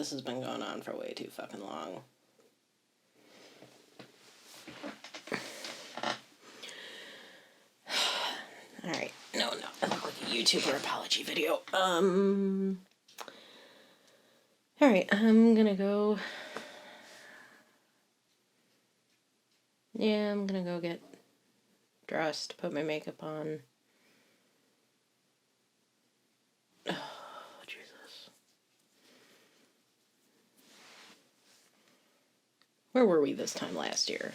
This has been going on for way too fucking long. Alright, no, I look like a YouTuber apology video. Alright, I'm gonna go... Yeah, I'm gonna go get dressed, put my makeup on. Oh, Jesus. Where were we this time last year?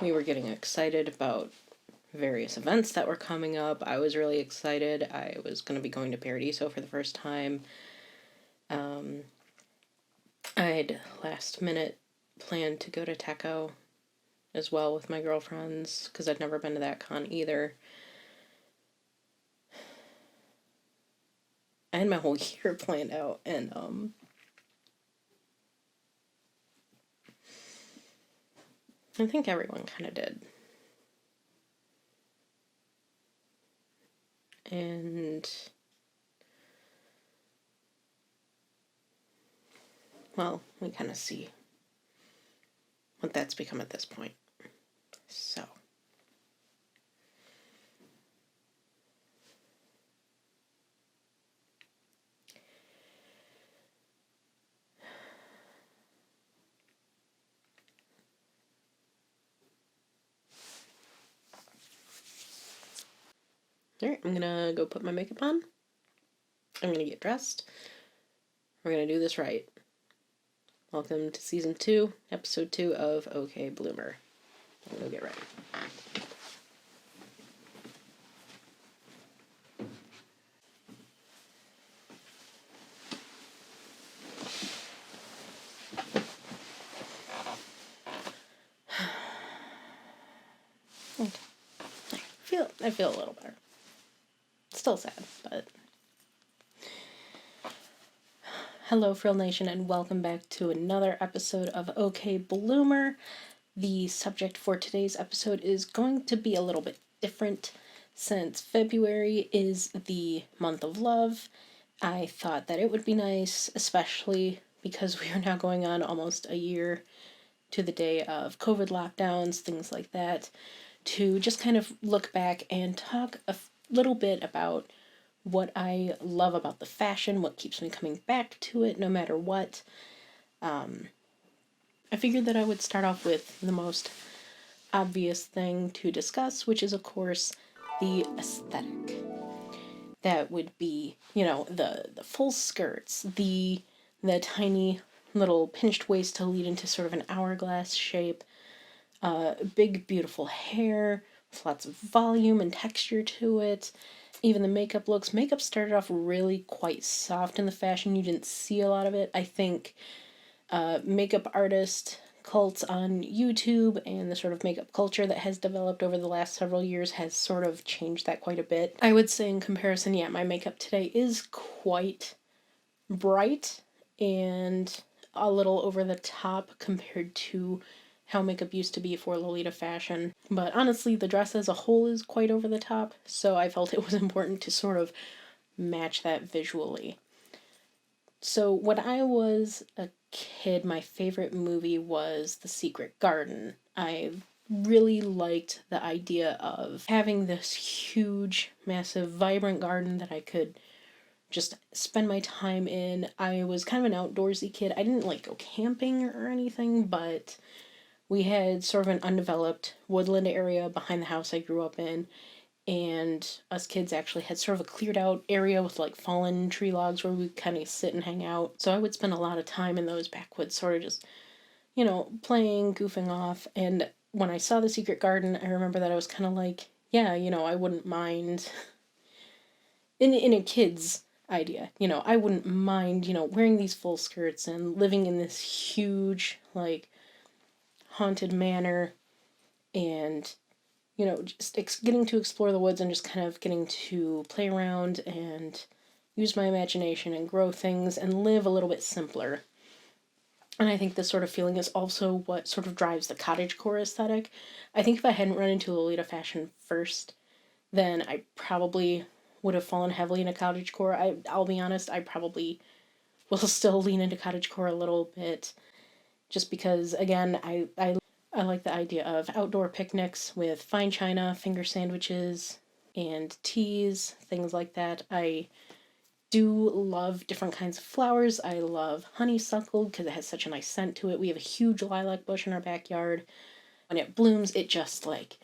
We were getting excited about various events that were coming up. I was really excited. I was going to be going to Paradiso for the first time. I'd last minute planned to go to Techo as well with my girlfriends, because I'd never been to that con either. I had my whole year planned out, and I think everyone kind of did. And, well, we kind of see what that's become at this point. So. Alright, I'm gonna go put my makeup on. I'm gonna get dressed. We're gonna do this right. Welcome to Season 2, Episode 2 of OK Bloomer. I'm gonna go get ready. Okay. I feel a little better. Still sad, but... Hello, Frill Nation, and welcome back to another episode of OK Bloomer. The subject for today's episode is going to be a little bit different. Since February is the month of love, I thought that it would be nice, especially because we are now going on almost a year to the day of COVID lockdowns, things like that, to just kind of look back and talk a little bit about what I love about the fashion, what keeps me coming back to it no matter what. I figured that I would start off with the most obvious thing to discuss, which is, of course, the aesthetic. That would be, the full skirts, the tiny little pinched waist to lead into sort of an hourglass shape, big, beautiful hair with lots of volume and texture to it. Even the makeup looks. Makeup started off really quite soft in the fashion. You didn't see a lot of it. I think makeup artist cults on YouTube and the sort of makeup culture that has developed over the last several years has sort of changed that quite a bit. I would say in comparison, yeah, my makeup today is quite bright and a little over the top compared to how makeup used to be for Lolita fashion. But honestly, the dress as a whole is quite over the top, so I felt it was important to sort of match that visually. So when I was a kid, my favorite movie was The Secret Garden. I really liked the idea of having this huge, massive, vibrant garden that I could just spend my time in. I was kind of an outdoorsy kid. I didn't like go camping or anything, but we had sort of an undeveloped woodland area behind the house I grew up in, and us kids actually had sort of a cleared out area with like fallen tree logs where we kind of sit and hang out. So I would spend a lot of time in those backwoods, sort of just, playing, goofing off. And when I saw The Secret Garden, I remember that I was kind of like, yeah, I wouldn't mind, in a kid's idea, I wouldn't mind, wearing these full skirts and living in this huge, like, haunted manor and, just getting to explore the woods and just kind of getting to play around and use my imagination and grow things and live a little bit simpler. And I think this sort of feeling is also what sort of drives the cottagecore aesthetic. I think if I hadn't run into Lolita fashion first, then I probably would have fallen heavily into cottagecore. I'll be honest, I probably will still lean into cottagecore a little bit, just because, again, I like the idea of outdoor picnics with fine china, finger sandwiches, and teas, things like that. I do love different kinds of flowers. I love honeysuckle because it has such a nice scent to it. We have a huge lilac bush in our backyard. When it blooms, it just like,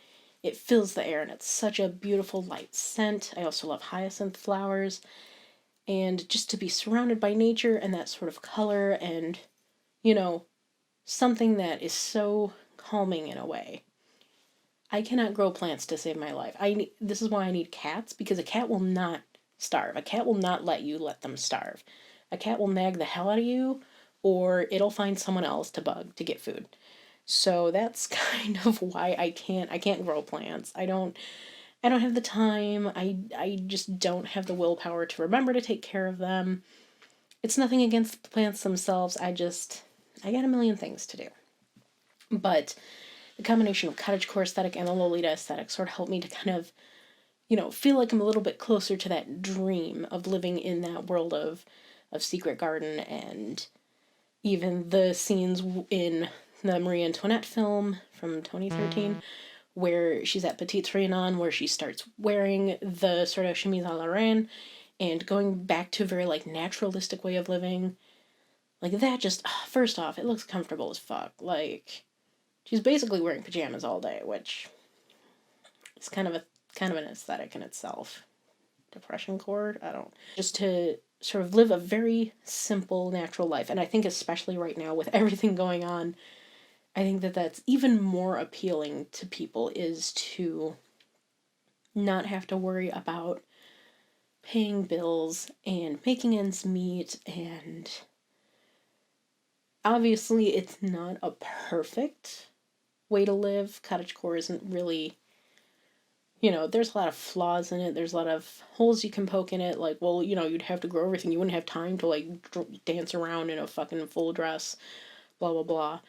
it fills the air and it's such a beautiful light scent. I also love hyacinth flowers. And just to be surrounded by nature and that sort of color and, you know, something that is so calming in a way. I cannot grow plants to save my life. This is why I need cats, because a cat will not starve. A cat will not let them starve. A cat will nag the hell out of you, or it'll find someone else to bug to get food. So that's kind of why I can't grow plants. I don't have the time. I just don't have the willpower to remember to take care of them. It's nothing against the plants themselves. I got a million things to do. But the combination of cottagecore aesthetic and the Lolita aesthetic sort of helped me to kind of, feel like I'm a little bit closer to that dream of living in that world of Secret Garden, and even the scenes in the Marie Antoinette film from 2013 where she's at Petite Trianon, where she starts wearing the sort of chemise à la reine and going back to a very like naturalistic way of living. Like that just, first off, it looks comfortable as fuck. Like, she's basically wearing pajamas all day, which is kind of an aesthetic in itself. Depression cord? I don't. Just to sort of live a very simple, natural life. And I think especially right now with everything going on, I think that that's even more appealing to people, is to not have to worry about paying bills and making ends meet. And obviously it's not a perfect way to live. Cottagecore isn't really, there's a lot of flaws in it. There's a lot of holes you can poke in it. Like, well, you'd have to grow everything. You wouldn't have time to, like, dance around in a fucking full dress, blah, blah, blah.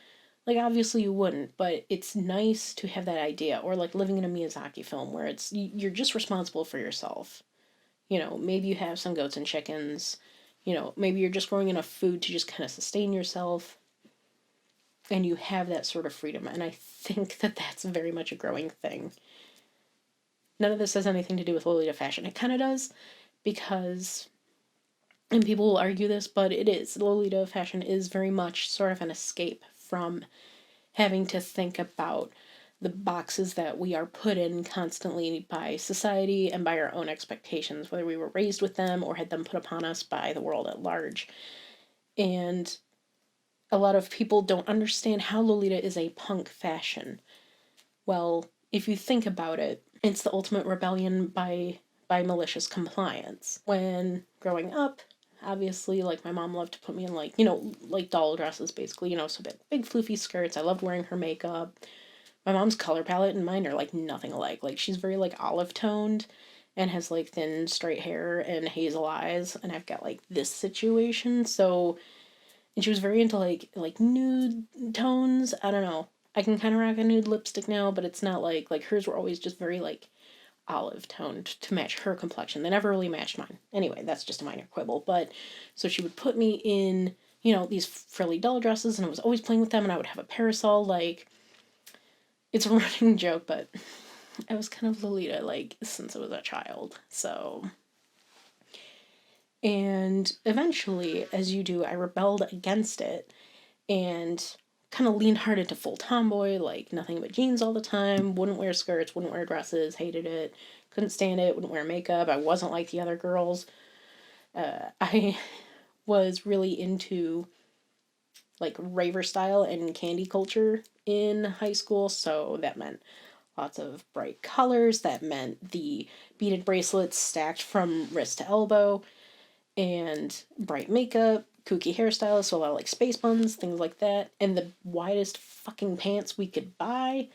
Like, obviously you wouldn't, but it's nice to have that idea. Or, like, living in a Miyazaki film where you're just responsible for yourself. Maybe you have some goats and chickens. Maybe you're just growing enough food to just kind of sustain yourself. And you have that sort of freedom. And I think that that's very much a growing thing. None of this has anything to do with Lolita fashion. It kind of does, because, and people will argue this, but it is. Lolita fashion is very much sort of an escape from having to think about the boxes that we are put in constantly by society and by our own expectations, whether we were raised with them or had them put upon us by the world at large. And a lot of people don't understand how Lolita is a punk fashion. Well, if you think about it, it's the ultimate rebellion by malicious compliance. When growing up, obviously, like, my mom loved to put me in, like, like doll dresses, basically, so big floofy skirts. I loved wearing her makeup. My mom's color palette and mine are, like, nothing alike. Like, she's very, like, olive-toned and has, like, thin, straight hair and hazel eyes, and I've got, like, this situation, so, and she was very into, like nude tones. I don't know. I can kind of rock a nude lipstick now, but it's not like hers were always just very, like, olive toned to match her complexion. They never really matched mine. Anyway, that's just a minor quibble. But so she would put me in, these frilly doll dresses, and I was always playing with them, and I would have a parasol. Like, it's a running joke, but I was kind of Lolita, like, since I was a child. So, and eventually, as you do, I rebelled against it and kind of leaned hard into full tomboy, like nothing but jeans all the time, wouldn't wear skirts, wouldn't wear dresses, hated it, couldn't stand it, wouldn't wear makeup. I wasn't like the other girls. I was really into, like, raver style and candy culture in high school, so that meant lots of bright colors. That meant the beaded bracelets stacked from wrist to elbow, and bright makeup, kooky hairstyles, so a lot of, like, space buns, things like that, and the widest fucking pants we could buy.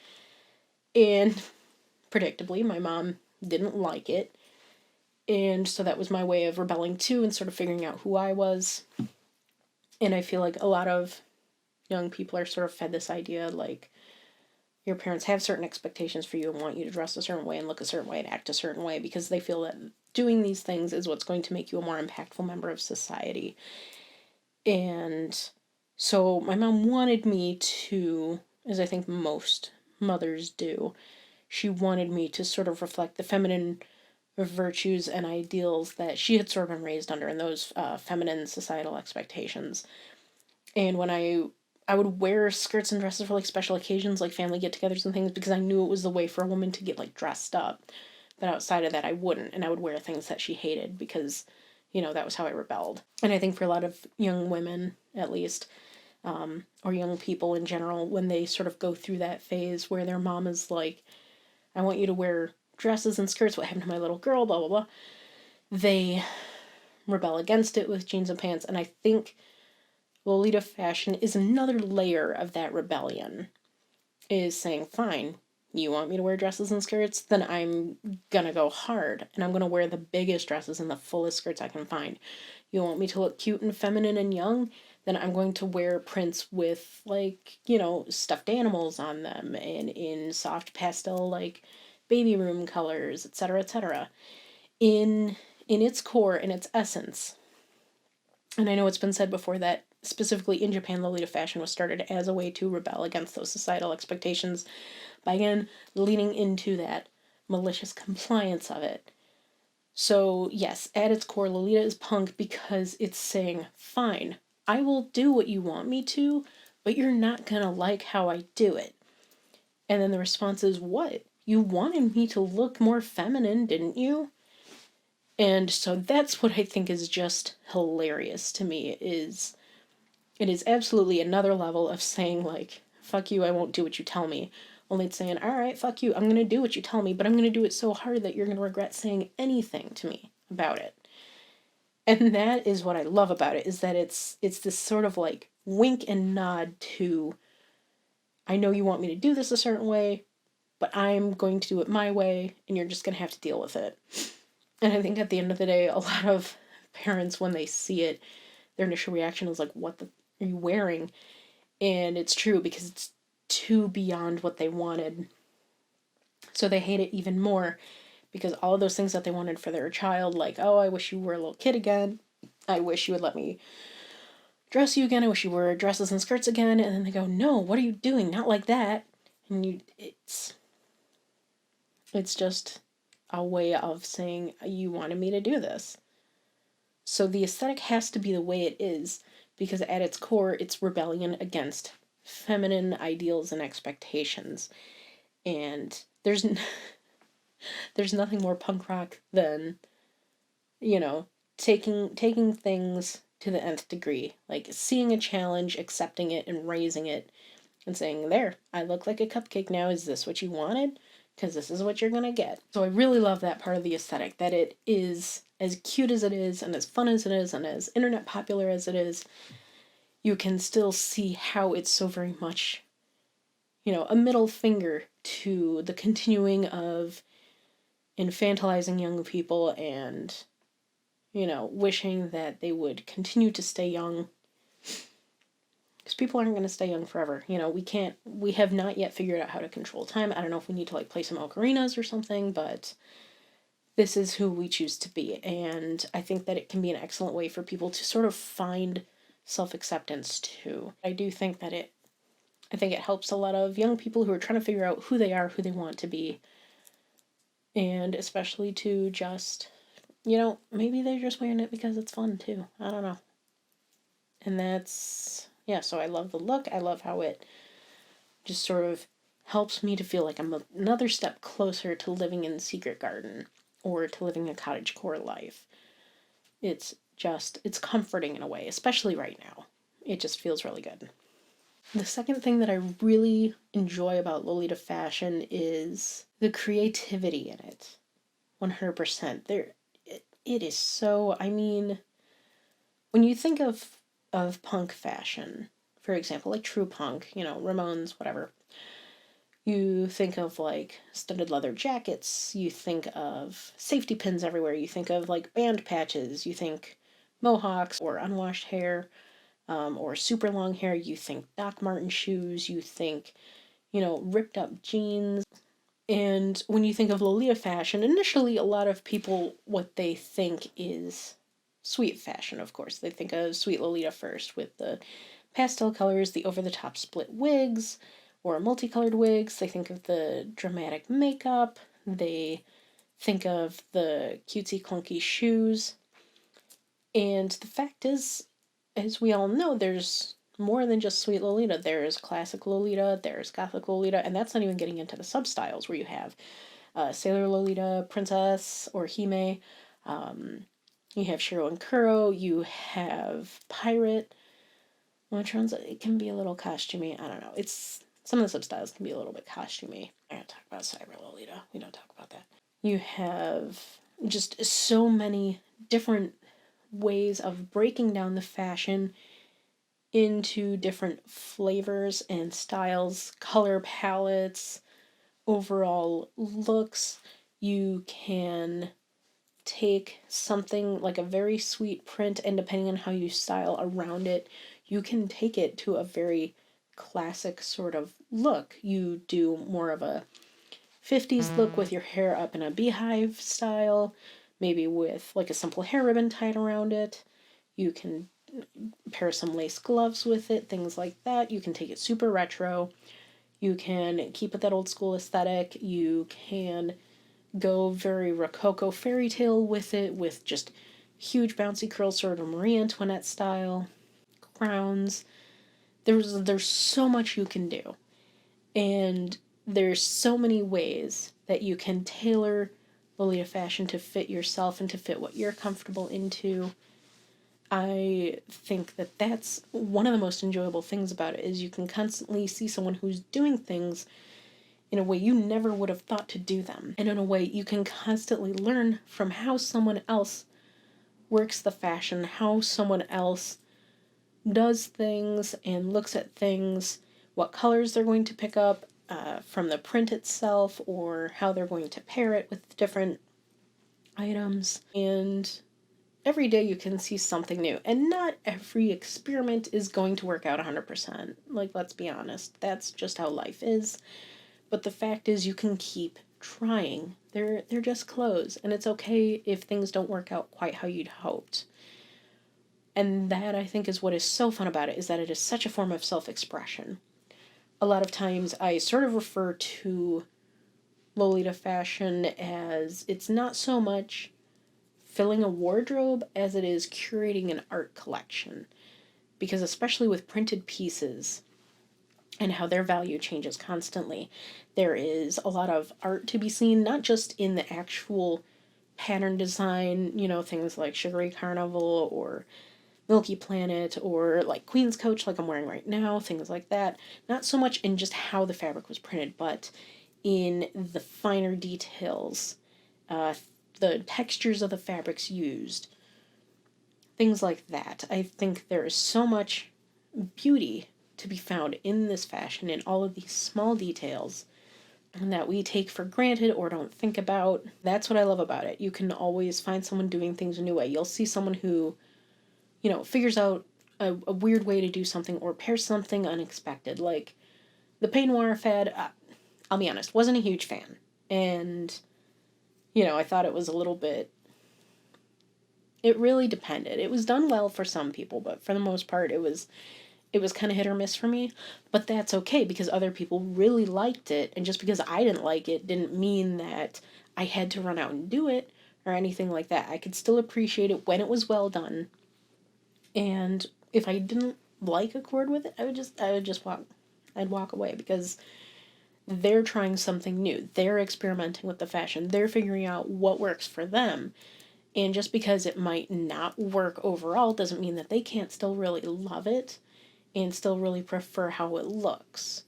And predictably, my mom didn't like it, and so that was my way of rebelling too and sort of figuring out who I was. And I feel like a lot of young people are sort of fed this idea, like, your parents have certain expectations for you and want you to dress a certain way and look a certain way and act a certain way, because they feel that doing these things is what's going to make you a more impactful member of society. And so my mom wanted me to, as I think most mothers do, she wanted me to sort of reflect the feminine virtues and ideals that she had sort of been raised under, and those feminine societal expectations. And when I would wear skirts and dresses for like special occasions, like family get-togethers and things, because I knew it was the way for a woman to get like dressed up. But outside of that, I wouldn't, and I would wear things that she hated because, that was how I rebelled. And I think for a lot of young women, at least, or young people in general, when they sort of go through that phase where their mom is like, I want you to wear dresses and skirts, what happened to my little girl, blah, blah, blah, they rebel against it with jeans and pants. And I think Lolita fashion is another layer of that rebellion, is saying, fine, you want me to wear dresses and skirts? Then I'm gonna go hard, and I'm gonna wear the biggest dresses and the fullest skirts I can find. You want me to look cute and feminine and young? Then I'm going to wear prints with, like, stuffed animals on them, and in soft pastel, like, baby room colors, etc., etc. In its core, in its essence. And I know it's been said before that specifically in Japan, Lolita fashion was started as a way to rebel against those societal expectations by, again, leaning into that malicious compliance of it. So, yes, at its core, Lolita is punk because it's saying, fine, I will do what you want me to, but you're not gonna like how I do it. And then the response is, what? You wanted me to look more feminine, didn't you? And so that's what I think is just hilarious to me, is it is absolutely another level of saying, like, fuck you, I won't do what you tell me. Only it's saying, alright, fuck you, I'm going to do what you tell me, but I'm going to do it so hard that you're going to regret saying anything to me about it. And that is what I love about it, is that it's this sort of, like, wink and nod to, I know you want me to do this a certain way, but I'm going to do it my way, and you're just going to have to deal with it. And I think at the end of the day, a lot of parents, when they see it, their initial reaction is like, what the are you wearing? And it's true, because it's too beyond what they wanted. So they hate it even more, because all of those things that they wanted for their child, like, oh, I wish you were a little kid again. I wish you would let me dress you again. I wish you wore dresses and skirts again. And then they go, no, what are you doing? Not like that. And it's just a way of saying, you wanted me to do this. So the aesthetic has to be the way it is, because at its core, it's rebellion against feminine ideals and expectations. And there's nothing more punk rock than, taking things to the nth degree. Like, seeing a challenge, accepting it, and raising it, and saying, there, I look like a cupcake now, is this what you wanted? Because this is what you're gonna get. So I really love that part of the aesthetic, that it is as cute as it is, and as fun as it is, and as internet popular as it is, you can still see how it's so very much, a middle finger to the continuing of infantilizing young people and, wishing that they would continue to stay young. Because people aren't going to stay young forever. We have not yet figured out how to control time. I don't know if we need to, like, play some ocarinas or something, but this is who we choose to be. And I think that it can be an excellent way for people to sort of find self-acceptance too. I do think that it helps a lot of young people who are trying to figure out who they are, who they want to be. And especially to just, maybe they're just wearing it because it's fun too. I don't know. And that's, so I love the look. I love how it just sort of helps me to feel like I'm another step closer to living in Secret Garden or to living a cottagecore life. It's comforting in a way, especially right now. It just feels really good. The second thing that I really enjoy about Lolita fashion is the creativity in it. 100%. It is so, when you think of punk fashion, for example, like true punk, Ramones, whatever, you think of, like, studded leather jackets, you think of safety pins everywhere, you think of, like, band patches, you think mohawks or unwashed hair, or super long hair, you think Doc Marten shoes, you think, ripped up jeans. And when you think of Lolita fashion, initially a lot of people, what they think is sweet fashion, of course. They think of Sweet Lolita first with the pastel colors, the over-the-top split wigs, or multicolored wigs. They think of the dramatic makeup. They think of the cutesy clunky shoes. And the fact is, as we all know, there's more than just Sweet Lolita. There's classic Lolita, there's gothic Lolita, and that's not even getting into the substyles where you have Sailor Lolita, Princess, or Hime. You have Shiro and Kuro. You have Pirate. Which ones, it can be a little costumey. I don't know. It's some of the substyles can be a little bit costumey. I don't talk about Cyber Lolita. We don't talk about that. You have just so many different ways of breaking down the fashion into different flavors and styles, color palettes, overall looks. You can take something like a very sweet print, and depending on how you style around it, you can take it to a very classic sort of look. You do more of a 50s look with your hair up in a beehive style, maybe with like a simple hair ribbon tied around it. You can pair some lace gloves with it, things like that. You can take it super retro. You can keep it that old school aesthetic. You can go very Rococo fairy tale with it, with just huge bouncy curls, sort of Marie Antoinette style, crowns. There's so much you can do. And there's so many ways that you can tailor Lolita fashion to fit yourself and to fit what you're comfortable into. I think that that's one of the most enjoyable things about it, is you can constantly see someone who's doing things in a way you never would have thought to do them. And in a way you can constantly learn from how someone else works the fashion, how someone else does things and looks at things, what colors they're going to pick up from the print itself, or how they're going to pair it with different items. And every day you can see something new, and not every experiment is going to work out 100%. Like, let's be honest, that's just how life is. But the fact is, you can keep trying. They're just clothes, and it's okay if things don't work out quite how you'd hoped. And that, I think, is what is so fun about it, is that it is such a form of self-expression. A lot of times I sort of refer to Lolita fashion as, it's not so much filling a wardrobe as it is curating an art collection. Because especially with printed pieces and how their value changes constantly, there is a lot of art to be seen, not just in the actual pattern design, things like Sugary Carnival or Milky Planet, or like Queen's Coach like I'm wearing right now, things like that. Not so much in just how the fabric was printed, but in the finer details, the textures of the fabrics used, things like that. I think there is so much beauty to be found in this fashion, in all of these small details that we take for granted or don't think about. That's what I love about it. You can always find someone doing things a new way. You'll see someone who figures out a weird way to do something, or pairs something unexpected. Like the peignoir fad, I'll be honest, wasn't a huge fan. And, I thought it was a little bit, it really depended. It was done well for some people, but for the most part, it was kind of hit or miss for me. But that's okay, because other people really liked it, and just because I didn't like it didn't mean that I had to run out and do it or anything like that. I could still appreciate it when it was well done. And if I didn't like a chord with it, I'd walk away, because they're trying something new. They're experimenting with the fashion. They're figuring out what works for them. And just because it might not work overall doesn't mean that they can't still really love it and still really prefer how it looks.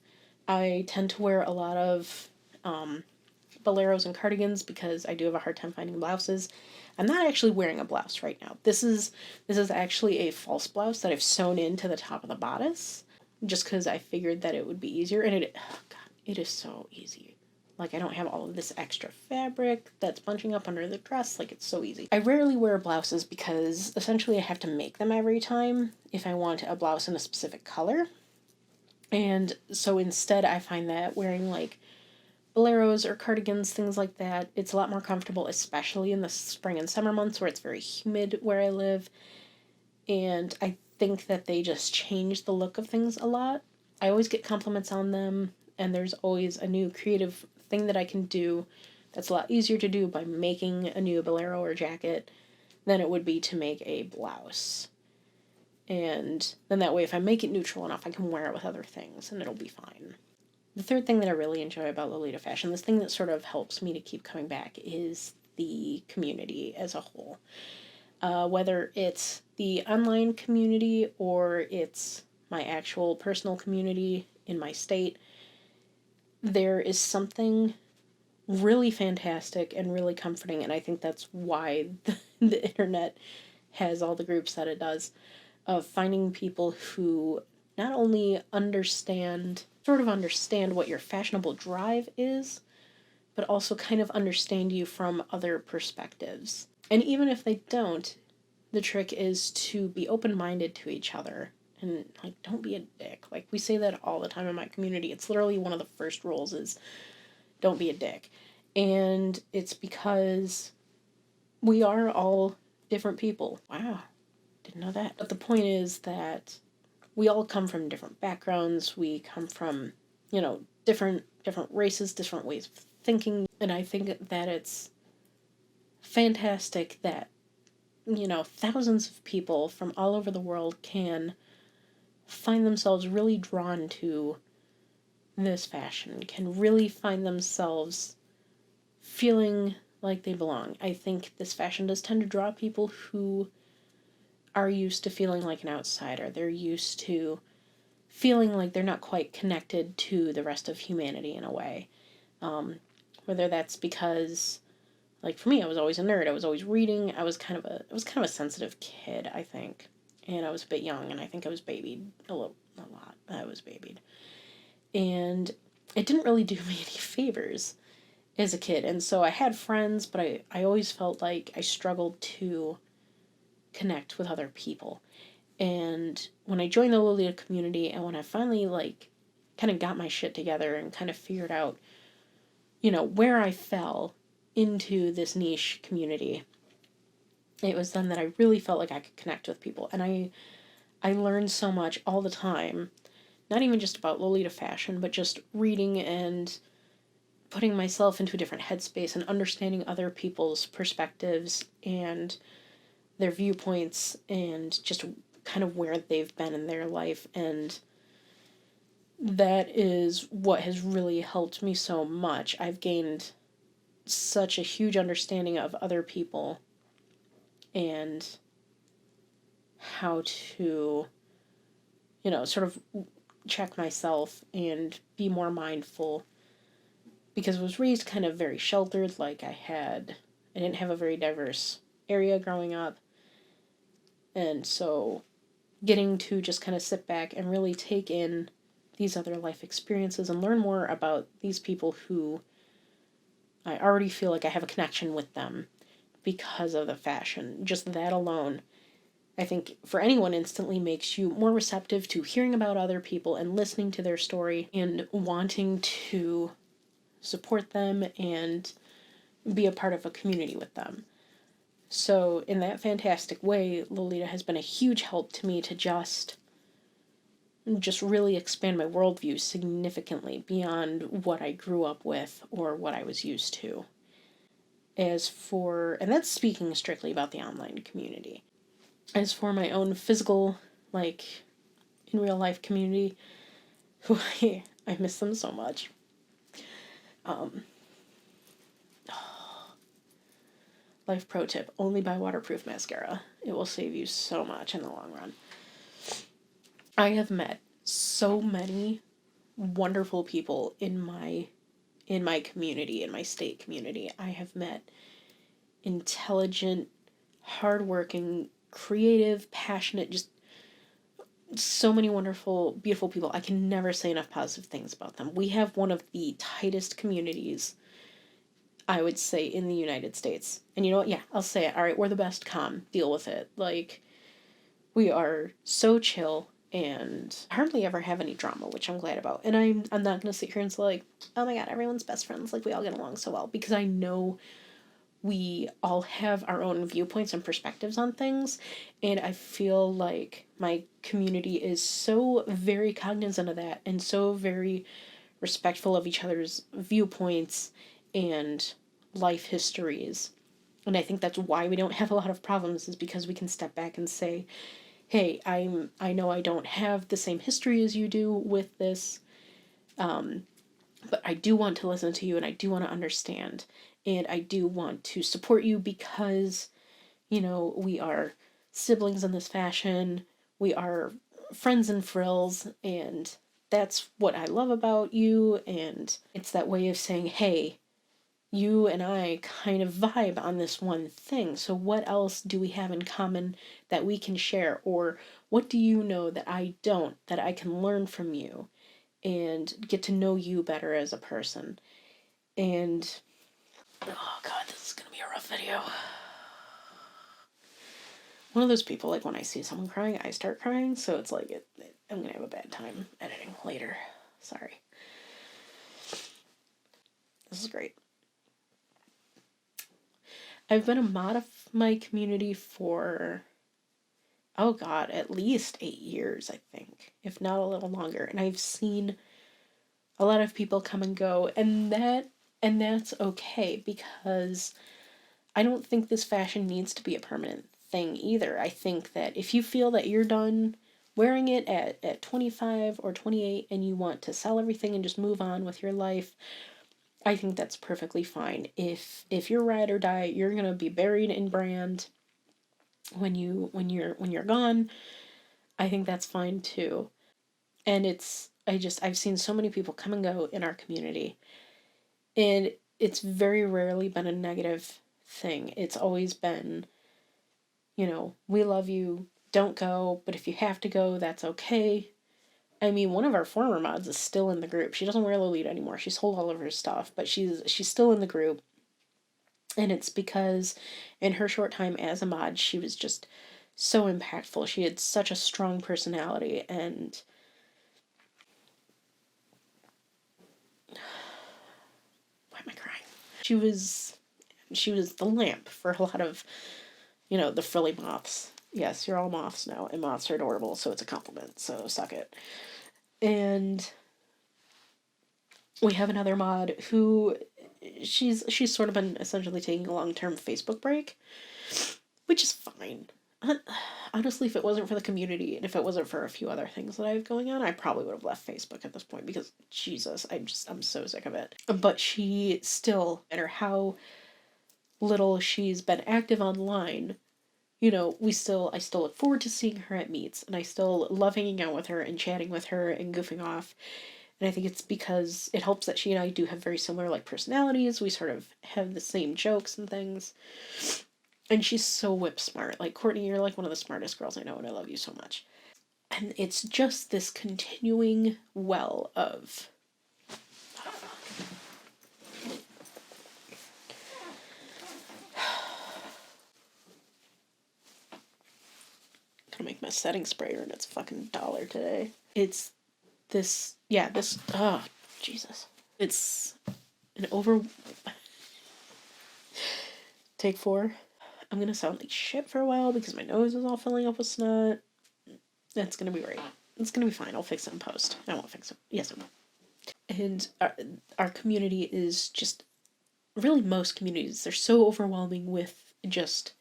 I tend to wear a lot of boleros and cardigans because I do have a hard time finding blouses. I'm not actually wearing a blouse right now. This is actually a false blouse that I've sewn into the top of the bodice, just because I figured that it would be easier. And it is so easy. Like, I don't have all of this extra fabric that's bunching up under the dress. Like, it's so easy. I rarely wear blouses because essentially I have to make them every time if I want a blouse in a specific color. And so instead I find that wearing like boleros or cardigans, things like that. It's a lot more comfortable, especially in the spring and summer months where it's very humid where I live. And I think that they just change the look of things a lot. I always get compliments on them, and there's always a new creative thing that I can do that's a lot easier to do by making a new bolero or jacket than it would be to make a blouse. And then that way, if I make it neutral enough, I can wear it with other things and it'll be fine. The third thing that I really enjoy about Lolita fashion, this thing that sort of helps me to keep coming back, is the community as a whole. Whether it's the online community or it's my actual personal community in my state, there is something really fantastic and really comforting, and I think that's why the internet has all the groups that it does, of finding people who not only understand what your fashionable drive is, but also kind of understand you from other perspectives. And even if they don't, the trick is to be open-minded to each other and, like, don't be a dick. Like, we say that all the time in my community. It's literally one of the first rules is don't be a dick. And it's because we are all different people. Wow, didn't know that. But the point is that we all come from different backgrounds. We come from, different races, different ways of thinking. And I think that it's fantastic that, thousands of people from all over the world can find themselves really drawn to this fashion, can really find themselves feeling like they belong. I think this fashion does tend to draw people who are used to feeling like an outsider. They're used to feeling like they're not quite connected to the rest of humanity in a way. Whether that's because, like, for me, I was always a nerd. I was always reading. I was kind of a sensitive kid, I think. And I was a bit young, and I think I was babied a lot. I was babied. And it didn't really do me any favors as a kid. And so I had friends, but I always felt like I struggled to connect with other people. And when I joined the Lolita community, and when I finally, kind of got my shit together and kind of figured out, where I fell into this niche community, it was then that I really felt like I could connect with people. And I learned so much all the time, not even just about Lolita fashion, but just reading and putting myself into a different headspace and understanding other people's perspectives and their viewpoints and just kind of where they've been in their life. And that is what has really helped me so much. I've gained such a huge understanding of other people and how to, sort of check myself and be more mindful, because I was raised kind of very sheltered. I didn't have a very diverse area growing up. And so getting to just kind of sit back and really take in these other life experiences and learn more about these people who I already feel like I have a connection with them because of the fashion. Just that alone, I think, for anyone, instantly makes you more receptive to hearing about other people and listening to their story and wanting to support them and be a part of a community with them. So in that fantastic way, Lolita has been a huge help to me to just really expand my worldview significantly beyond what I grew up with or what I was used to. And that's speaking strictly about the online community. As for my own physical, in real life community, who I miss them so much. Life pro tip, only buy waterproof mascara. It will save you so much in the long run. I have met so many wonderful people in my community, in my state community. I have met intelligent, hardworking, creative, passionate, just so many wonderful, beautiful people. I can never say enough positive things about them. We have one of the tightest communities, I would say, in the United States. And you know what? Yeah, I'll say it. All right, we're the best. Deal with it. We are so chill. and hardly ever have any drama, which I'm glad about. And I'm not gonna sit here and say like, oh my god, everyone's best friends, like we all get along so well, because I know we all have our own viewpoints and perspectives on things, and I feel like my community is so very cognizant of that and so very respectful of each other's viewpoints and life histories. And I think that's why we don't have a lot of problems, is because we can step back and say, hey, I know I don't have the same history as you do with this, but I do want to listen to you and I do want to understand and I do want to support you because, you know, we are siblings in this fashion, we are friends and frills, and that's what I love about you. And it's that way of saying, hey, you and I kind of vibe on this one thing. So what else do we have in common that we can share? Or what do you know that I don't, that I can learn from you and get to know you better as a person? And oh god, this is gonna be a rough video. One of those people, like when I see someone crying, I start crying, so it's like I'm gonna have a bad time editing later. Sorry. This is great. I've been a mod of my community for, oh god, at least 8 years, I think, if not a little longer. And I've seen a lot of people come and go, and that's okay, because I don't think this fashion needs to be a permanent thing either. I think that if you feel that you're done wearing it at 25 or 28 and you want to sell everything and just move on with your life, I think that's perfectly fine. If you're ride or die, you're gonna be buried in brand when you're gone. I think that's fine too. And I've seen so many people come and go in our community, and it's very rarely been a negative thing. It's always been, you know, we love you, don't go, but if you have to go, that's okay. I mean, one of our former mods is still in the group. She doesn't wear Lolita anymore. She sold all of her stuff, but she's still in the group. And it's because in her short time as a mod, she was just so impactful. She had such a strong personality, and why am I crying? She was the lamp for a lot of, you know, the frilly moths. Yes, you're all moths now, and moths are adorable, so it's a compliment, so suck it. And we have another mod who she's sort of been essentially taking a long-term Facebook break, which is fine. Honestly, if it wasn't for the community and if it wasn't for a few other things that I have going on, I probably would have left Facebook at this point, because Jesus, I'm so sick of it. But she still, no matter how little she's been active online, you know, I still look forward to seeing her at meets, and I still love hanging out with her and chatting with her and goofing off. And I think it's because it helps that she and I do have very similar, like, personalities. We sort of have the same jokes and things. And she's so whip smart. Like, Courtney, you're like one of the smartest girls I know, and I love you so much. And it's just this continuing well of... Gonna make my setting sprayer, and it's fucking $1 today. It's this... Yeah, this... Oh, Jesus. It's an over... Take 4. I'm gonna sound like shit for a while because my nose is all filling up with snot. That's gonna be great. It's gonna be fine. I'll fix it in post. I won't fix it. Yes, I will. And our community is just... Really, most communities, they're so overwhelming with just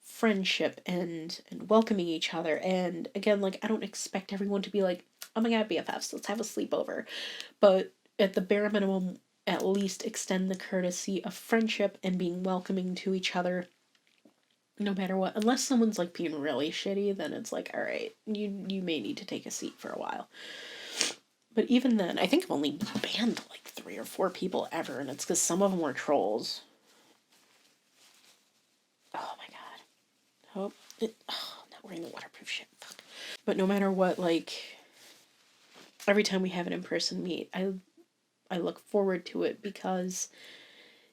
friendship and welcoming each other. And again, like, I don't expect everyone to be like, oh my god, BFFs, let's have a sleepover. But at the bare minimum, at least extend the courtesy of friendship and being welcoming to each other, no matter what. Unless someone's like being really shitty, then it's like, all right, you may need to take a seat for a while. But even then, I think I've only banned like 3 or 4 people ever, and it's because some of them were trolls. Oh my god. I'm not wearing the waterproof shit. Fuck. But no matter what, like, every time we have an in-person meet, I look forward to it, because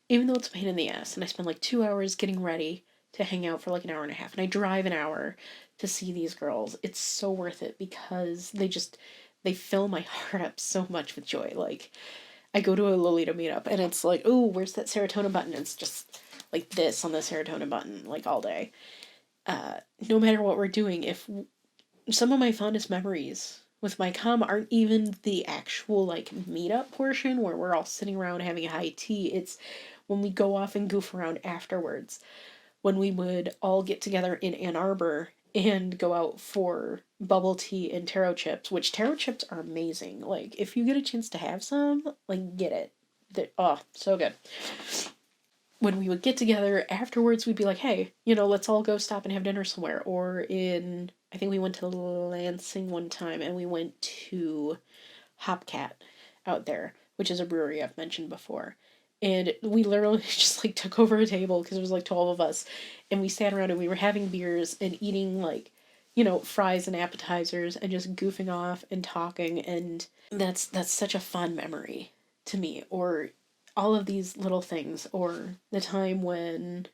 even though it's a pain in the ass, and I spend like 2 hours getting ready to hang out for like an hour and a half, and I drive an hour to see these girls. It's so worth it because they fill my heart up so much with joy. Like, I go to a Lolita meetup and it's like, oh, where's that serotonin button? It's just like this on the serotonin button, like all day. No matter what we're doing, if some of my fondest memories with my com aren't even the actual like meetup portion where we're all sitting around having a high tea. It's when we go off and goof around afterwards, when we would all get together in Ann Arbor and go out for bubble tea and taro chips, which taro chips are amazing. Like, if you get a chance to have some, like, get it. Oh, so good. When we would get together afterwards, we'd be like, hey, let's all go stop and have dinner somewhere. Or I think we went to Lansing one time and we went to Hopcat out there, which is a brewery I've mentioned before. And we literally just like took over a table because it was like 12 of us, and we sat around and we were having beers and eating like, fries and appetizers and just goofing off and talking, and that's such a fun memory to me. Or all of these little things, or the time when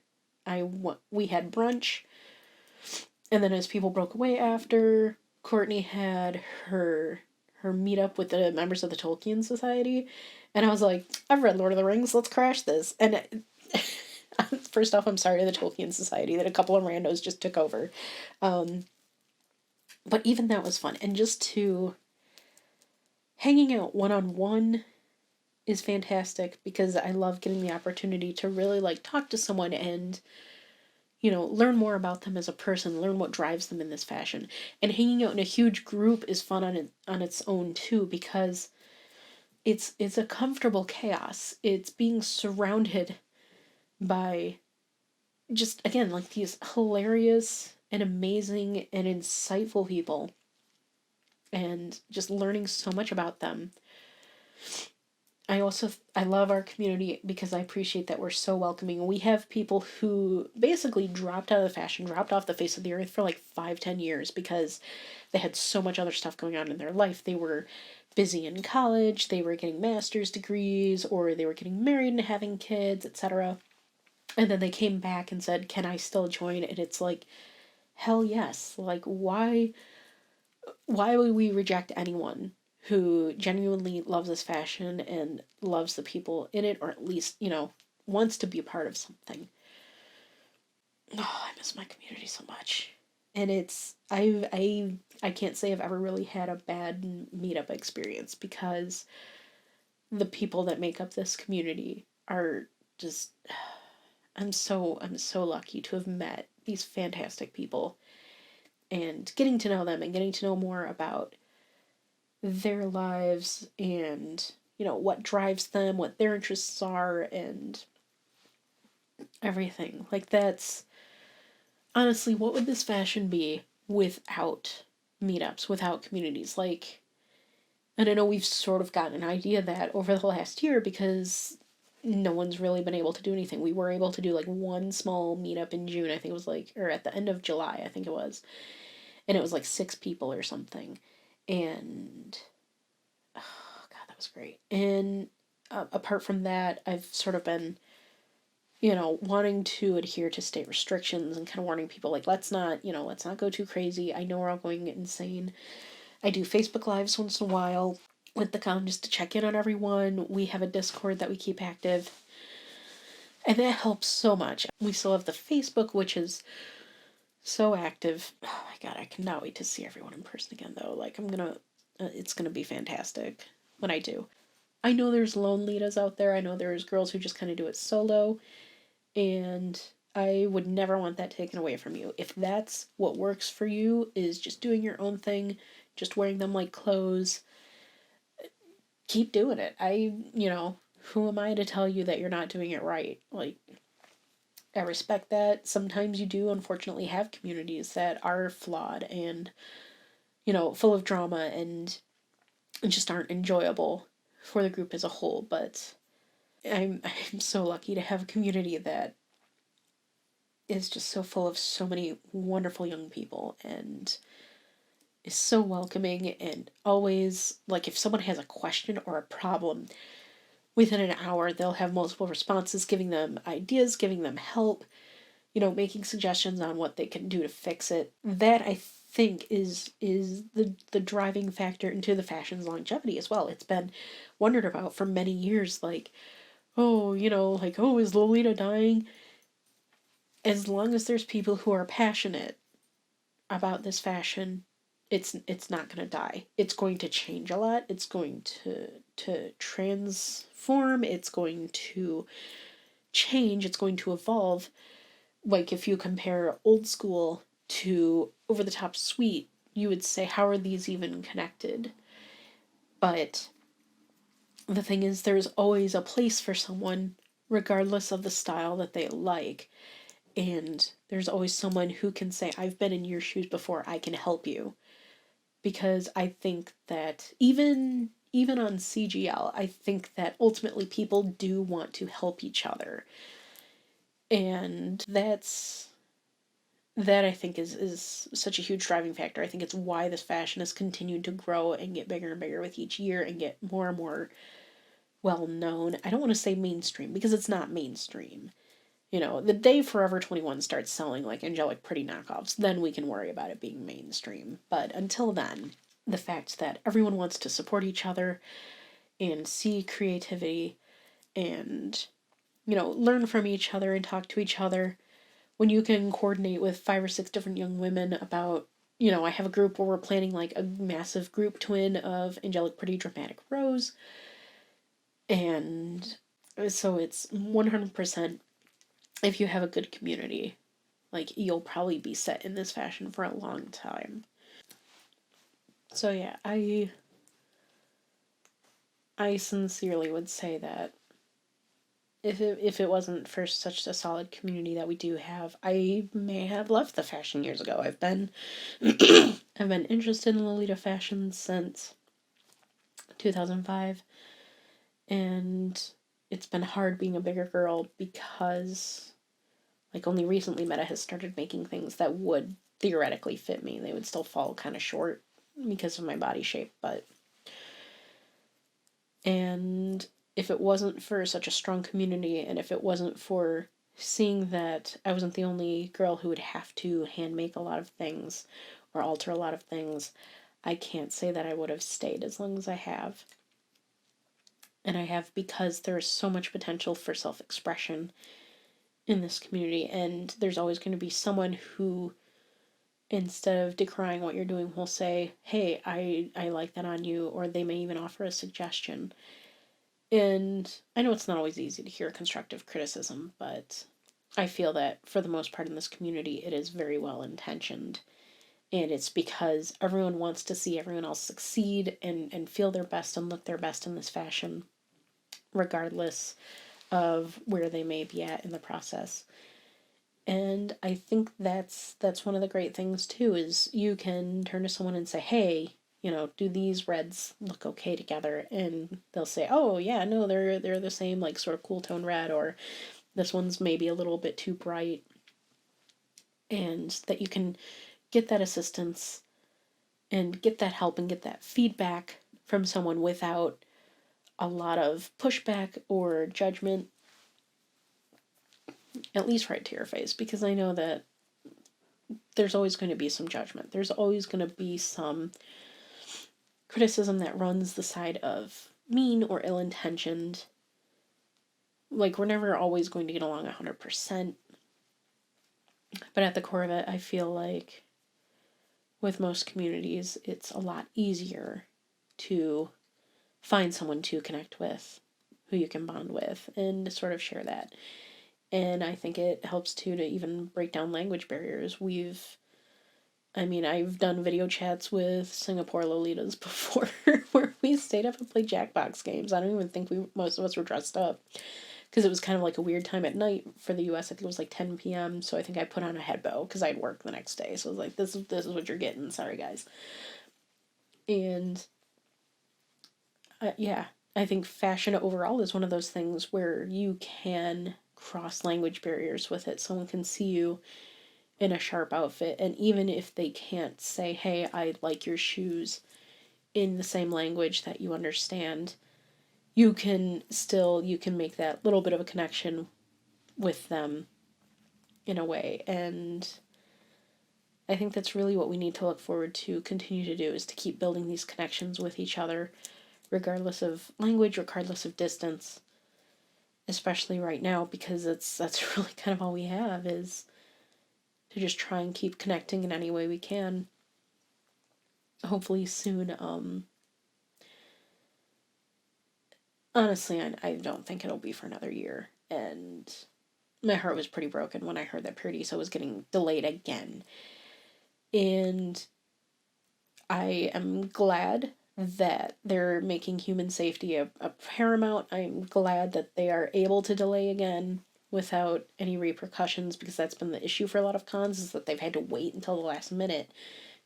we had brunch, and then as people broke away after, Courtney had her meetup with the members of the Tolkien Society, and I was like, I've read Lord of the Rings, let's crash this. And first off, I'm sorry to the Tolkien Society that a couple of randos just took over. But even that was fun. And just to hanging out one-on-one is fantastic because I love getting the opportunity to really like talk to someone and learn more about them as a person, learn what drives them in this fashion. And hanging out in a huge group is fun on its own too, because it's a comfortable chaos. It's being surrounded by just, again, like these hilarious and amazing and insightful people, and just learning so much about them. I love our community because I appreciate that we're so welcoming. We have people who basically dropped out of the fashion, dropped off the face of the earth for like 5-10 years because they had so much other stuff going on in their life. They were busy in college, they were getting master's degrees, or they were getting married and having kids, etc. And then they came back and said, can I still join? And it's like, hell yes. Like, why would we reject anyone who genuinely loves this fashion and loves the people in it, or at least, wants to be a part of something? Oh, I miss my community so much. And I can't say I've ever really had a bad meetup experience because the people that make up this community are just, I'm so lucky to have met these fantastic people and getting to know them and getting to know more about their lives and, what drives them, what their interests are, and everything. Like, that's honestly, what would this fashion be without meetups, without communities? Like, and I know we've sort of gotten an idea of that over the last year because no one's really been able to do anything. We were able to do like one small meetup in June, I think it was like, or at the end of July, I think it was. And it was like 6 people or something. And oh god, that was great. And apart from that, I've sort of been, wanting to adhere to state restrictions and kind of warning people like, let's not go too crazy. I know we're all going insane. I do Facebook Lives once in a while with the con just to check in on everyone. We have a Discord that we keep active, and that helps so much. We still have the Facebook, which is so active. Oh my god, I cannot wait to see everyone in person again, though. Like, it's gonna be fantastic when I do. I know there's lone leaders out there. I know there's girls who just kind of do it solo, and I would never want that taken away from you. If that's what works for you, is just doing your own thing, just wearing them like clothes, keep doing it. Who am I to tell you that you're not doing it right? Like, I respect that. Sometimes you do, unfortunately, have communities that are flawed and, full of drama and just aren't enjoyable for the group as a whole. But I'm so lucky to have a community that is just so full of so many wonderful young people and is so welcoming, and always, like, if someone has a question or a problem, within an hour they'll have multiple responses, giving them ideas, giving them help, making suggestions on what they can do to fix it. That, I think, is the driving factor into the fashion's longevity as well. It's been wondered about for many years, like, oh, like, is Lolita dying? As long as there's people who are passionate about this fashion, it's not going to die. It's going to change a lot. It's going to transform. It's going to change. It's going to evolve. Like, if you compare old school to over the top sweet, you would say, how are these even connected? But the thing is, there's always a place for someone, regardless of the style that they like. And there's always someone who can say, I've been in your shoes before, I can help you. Because I think that even on CGL, I think that ultimately people do want to help each other. And that I think is such a huge driving factor. I think it's why this fashion has continued to grow and get bigger and bigger with each year and get more and more well known. I don't want to say mainstream, because it's not mainstream. The day Forever 21 starts selling like angelic pretty knockoffs, then we can worry about it being mainstream. But until then, the fact that everyone wants to support each other and see creativity and, learn from each other and talk to each other, when you can coordinate with 5 or 6 different young women about, I have a group where we're planning like a massive group twin of angelic pretty dramatic rose. And so it's 100%, if you have a good community, like, you'll probably be set in this fashion for a long time. So yeah, I sincerely would say that if it wasn't for such a solid community that we do have, I may have left the fashion years ago. I've been I've been interested in Lolita fashion since 2005, and it's been hard being a bigger girl because, like, only recently Meta has started making things that would theoretically fit me. They would still fall kind of short because of my body shape, and if it wasn't for such a strong community, and if it wasn't for seeing that I wasn't the only girl who would have to hand make a lot of things or alter a lot of things, I can't say that I would have stayed as long as I have. And I have because there's so much potential for self-expression in this community, and there's always going to be someone who, instead of decrying what you're doing, will say, hey, I like that on you, or they may even offer a suggestion. And I know it's not always easy to hear constructive criticism, but I feel that for the most part in this community, it is very well intentioned. And it's because everyone wants to see everyone else succeed and feel their best and look their best in this fashion, regardless of where they may be at in the process. And I think that's one of the great things too, is you can turn to someone and say, hey, do these reds look okay together? And they'll say, oh yeah, no, they're the same, like, sort of cool tone red, or this one's maybe a little bit too bright. And that you can get that assistance and get that help and get that feedback from someone without a lot of pushback or judgment, at least right to your face, because I know that there's always going to be some judgment. There's always going to be some criticism that runs the side of mean or ill-intentioned. Like, we're never always going to get along 100%. But at the core of it, I feel like with most communities, it's a lot easier to find someone to connect with, who you can bond with, and sort of share that. And I think it helps too to even break down language barriers. I've done video chats with Singapore Lolitas before where we stayed up and played Jackbox games. I don't even think most of us were dressed up, because it was kind of like a weird time at night for the US. I think it was like 10 p.m. So I think I put on a headbow because I'd work the next day. So I was like, this is what you're getting. Sorry, guys. And yeah, I think fashion overall is one of those things where you can cross language barriers with it. Someone can see you in a sharp outfit, and even if they can't say, hey, I like your shoes in the same language that you understand, you can make that little bit of a connection with them in a way. And I think that's really what we need to look forward to continue to do, is to keep building these connections with each other, regardless of language, regardless of distance, especially right now, because that's really kind of all we have, is to just try and keep connecting in any way we can. Hopefully soon, honestly, I don't think it'll be for another year, and my heart was pretty broken when I heard that Paradiso was getting delayed again. And I am glad that they're making human safety a paramount. I'm glad that they are able to delay again without any repercussions, because that's been the issue for a lot of cons, is that they've had to wait until the last minute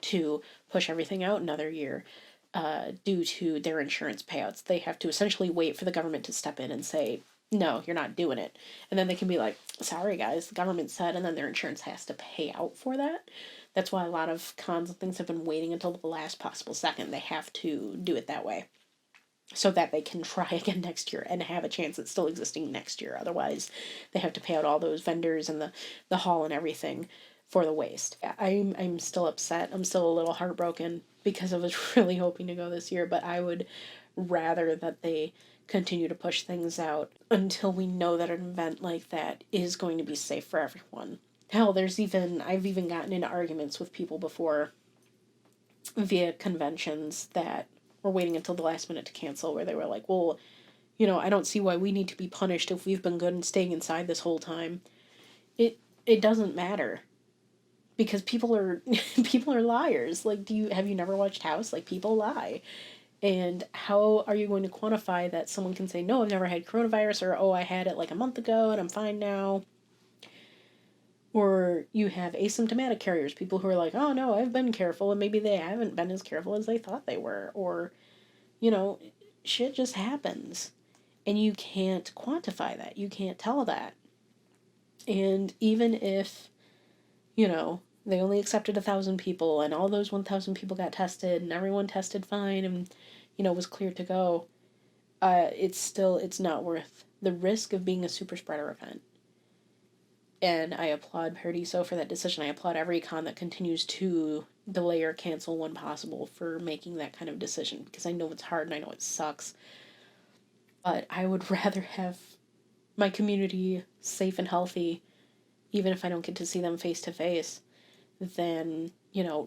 to push everything out another year due to their insurance payouts. They have to essentially wait for the government to step in and say, no, you're not doing it. And then they can be like, sorry guys, the government said, and then their insurance has to pay out for that. That's why a lot of cons and things have been waiting until the last possible second. They have to do it that way, so that they can try again next year and have a chance at still existing next year. Otherwise, they have to pay out all those vendors and the hall and everything for the waste. I'm still upset. I'm still a little heartbroken, because I was really hoping to go this year, but I would rather that they continue to push things out until we know that an event like that is going to be safe for everyone. Hell, I've even gotten into arguments with people before via conventions that were waiting until the last minute to cancel, where they were like, well, I don't see why we need to be punished if we've been good and staying inside this whole time. It doesn't matter, because people are people are liars. Like, have you never watched House? Like, people lie. And how are you going to quantify that someone can say, no, I've never had coronavirus, or, oh, I had it like a month ago and I'm fine now? Or you have asymptomatic carriers, people who are like, oh no, I've been careful, and maybe they haven't been as careful as they thought they were. Or, you know, shit just happens. And you can't quantify that. You can't tell that. And even if, they only accepted 1,000 people, and all those 1,000 people got tested, and everyone tested fine, and, was clear to go, it's not worth the risk of being a super spreader event. And I applaud Paradiso for that decision. I applaud every con that continues to delay or cancel when possible for making that kind of decision, because I know it's hard and I know it sucks. But I would rather have my community safe and healthy, even if I don't get to see them face to face, than,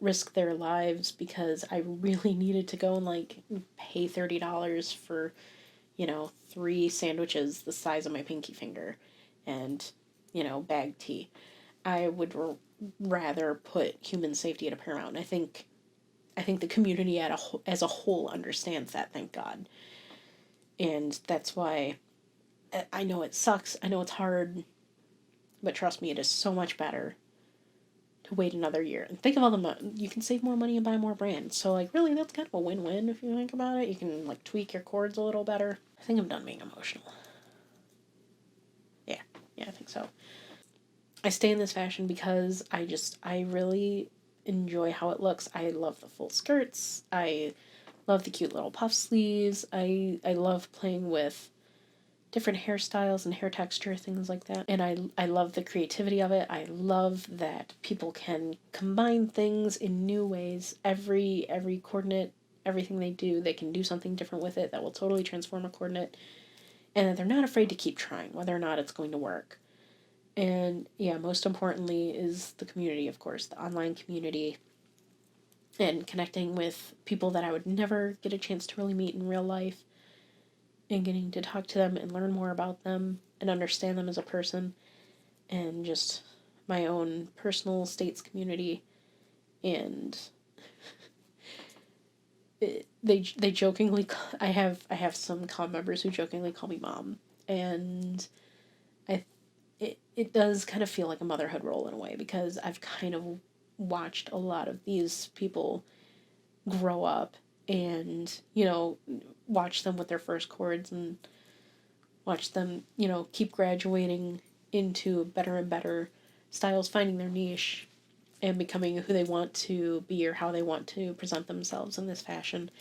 risk their lives because I really needed to go and pay $30 for, 3 sandwiches the size of my pinky finger and, bag tea. I would rather put human safety at a paramount. And I think the community as a whole understands that, thank God. And that's why I know it sucks. I know it's hard, but trust me, it is so much better to wait another year. And think of all the money. You can save more money and buy more brands. So, really, that's kind of a win-win if you think about it. You can, tweak your cords a little better. I think I'm done being emotional. Yeah, I think so. I stay in this fashion because I really enjoy how it looks. I love the full skirts. I love the cute little puff sleeves. I love playing with different hairstyles and hair texture, things like that. And I love the creativity of it. I love that people can combine things in new ways. Every coordinate, everything they do, they can do something different with it that will totally transform a coordinate. And that they're not afraid to keep trying, whether or not it's going to work. And yeah, most importantly is the community, of course, the online community, and connecting with people that I would never get a chance to really meet in real life, and getting to talk to them and learn more about them and understand them as a person, and just my own personal states community. And they jokingly, I have some com members who jokingly call me mom, and it does kind of feel like a motherhood role in a way, because I've kind of watched a lot of these people grow up, and watch them with their first chords, and watch them keep graduating into better and better styles, finding their niche and becoming who they want to be or how they want to present themselves in this fashion.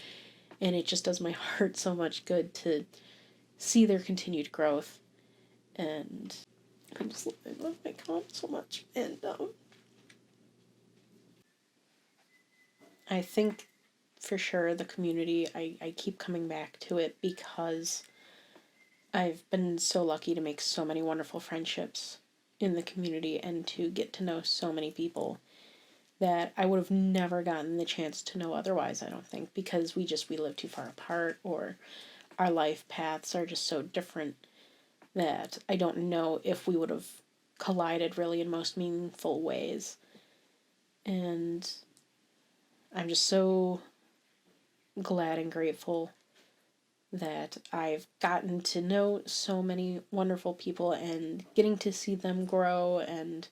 And it just does my heart so much good to see their continued growth. And I love my comp so much. And I think for sure the community, I keep coming back to it because I've been so lucky to make so many wonderful friendships in the community and to get to know so many people that I would have never gotten the chance to know otherwise, I don't think, because we live too far apart, or our life paths are just so different that I don't know if we would have collided really in most meaningful ways. And I'm just so glad and grateful that I've gotten to know so many wonderful people and getting to see them grow and